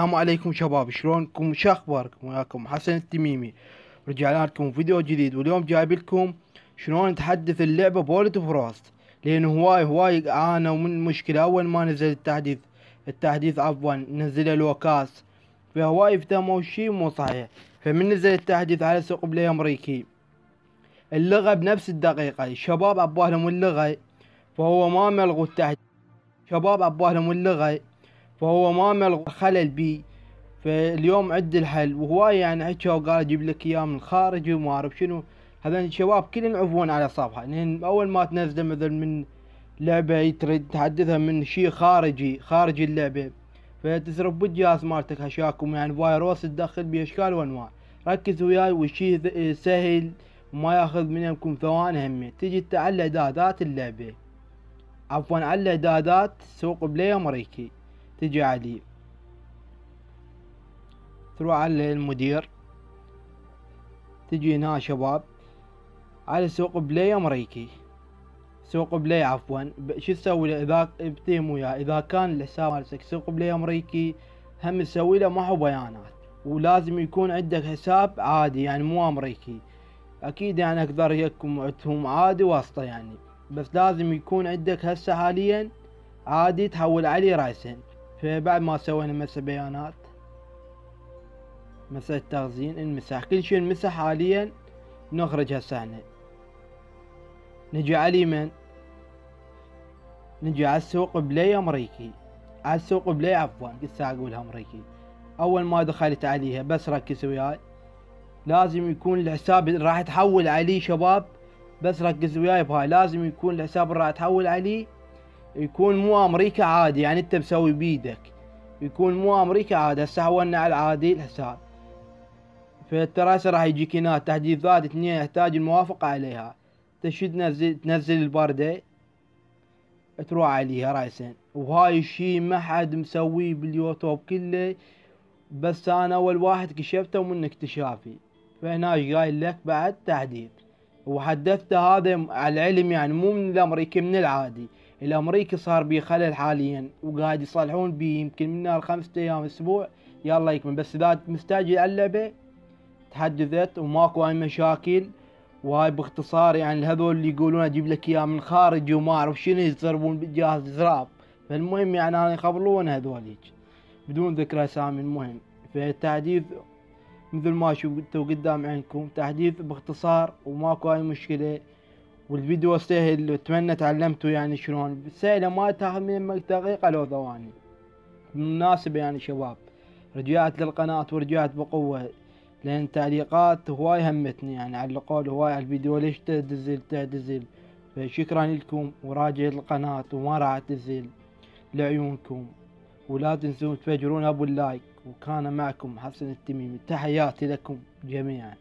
السلام عليكم شباب، شلونكم؟ شو اخباركم؟ وياكم حسن التميمي. رجعنا لكم فيديو جديد، واليوم جايب لكم شلون نتحدث اللعبة بولت فروست، لانه هواي عانوا من مشكلة اول ما نزل التحديث عفوا نزل الوكاس، فهواي افتهموا شي مو صحيح. فمن نزل التحديث على سوق بلاي امريكي اللغة بنفس الدقيقة، الشباب عبالهم اللغة فهو ما ملغوا التحديث، شباب عبالهم اللغة فهو ما ملغوا خلل بي. فاليوم عد الحل، وهواي يعني حكى وقال اجيب لك اياه من الخارج وما اعرف شنو. هذول الشباب كلهم يعرفون على صفحه، لان اول ما تنزل مثل من لعبه تريد تحدثها من شيء خارج اللعبه، فتسرب بالجهاز مالتك هشاكم يعني فيروس تدخل باشكال وانواع. ركز وياي، والشي سهل وما ياخذ منكم ثواني. همه تجي على اعدادات اللعبه، عفوا على اعدادات سوق بلاي امريكي، تجي عليه تروح على المدير، تجي هنا شباب على سوق بلاي امريكي، سوق بلاي عفوا. شو تسوي له اذا بتيم وياه؟ اذا كان الحساب مالتك سوق بلاي امريكي هم تسوي له معه بيانات، ولازم يكون عندك حساب عادي يعني مو امريكي. اكيد يعني اقدر يكم عندهم عادي واسطة يعني، بس لازم يكون عندك هسه حاليا عادي تحول عليه راسا. فبعد ما سوينا مسح بيانات، مسح التخزين، انمسح كل شيء، انمسح حاليا. نخرج هسه احنا نجي على اليمين، نجي على السوق بلاي امريكي، على السوق بلاي عفوا قلت اقولها امريكي. اول ما دخلت عليها بس ركز وياي، لازم يكون الحساب اللي راح تحول عليه شباب، بس ركز وياي بهاي، لازم يكون الحساب اللي راح تحول عليه يكون مو امريكا عادي، يعني انت مسوي بيدك، يكون مو امريكا عادي. هسه حولنا على العادي الحساب، فالتراسة راح يجيك هنا تحديثات 2 يحتاج الموافقة عليها. تشد تنزل البردة، تروح عليها راسا. وهاي الشي ما حد مسويه باليوتيوب كله، بس انا اول واحد كشفته ومن اكتشافي. فهنا قايل لك بعد تحديث، وحدثته هذا على العلم يعني مو من الامريكي، من العادي. الامريكي صار بيه خلل حاليا وقاعد يصلحون بيه، يمكن من نار 5 ايام اسبوع يلا يكمل. بس اذا مستعجل على اللعبة تحدثت وماكو اي مشاكل. وهاي باختصار يعني هذول اللي يقولون اجيب لك اياه من خارج وما اعرف شنو، يضربون بالجهاز زراب. فالمهم يعني انا يخبرون هذوليك بدون ذكر اسامي. المهم فالتحديث مثل ما شفتوا قدام عينكم، تحديث باختصار وماكو اي مشكلة. والفيديو سهل، اتمنى تعلمتوا يعني شلون سهلة، ما تاخذ منك دقيقة لو ثواني. بالمناسبة يعني شباب، رجعت للقناة ورجعت بقوة، لأن التعليقات هواي همتني، يعني علقوا هواي على الفيديو ليش تعتزل. فشكرا لكم، وراجع القناة وما راح اعتزل لعيونكم. ولا تنسون تفجرون ابو اللايك. وكان معكم حسن التميمي، تحياتي لكم جميعا.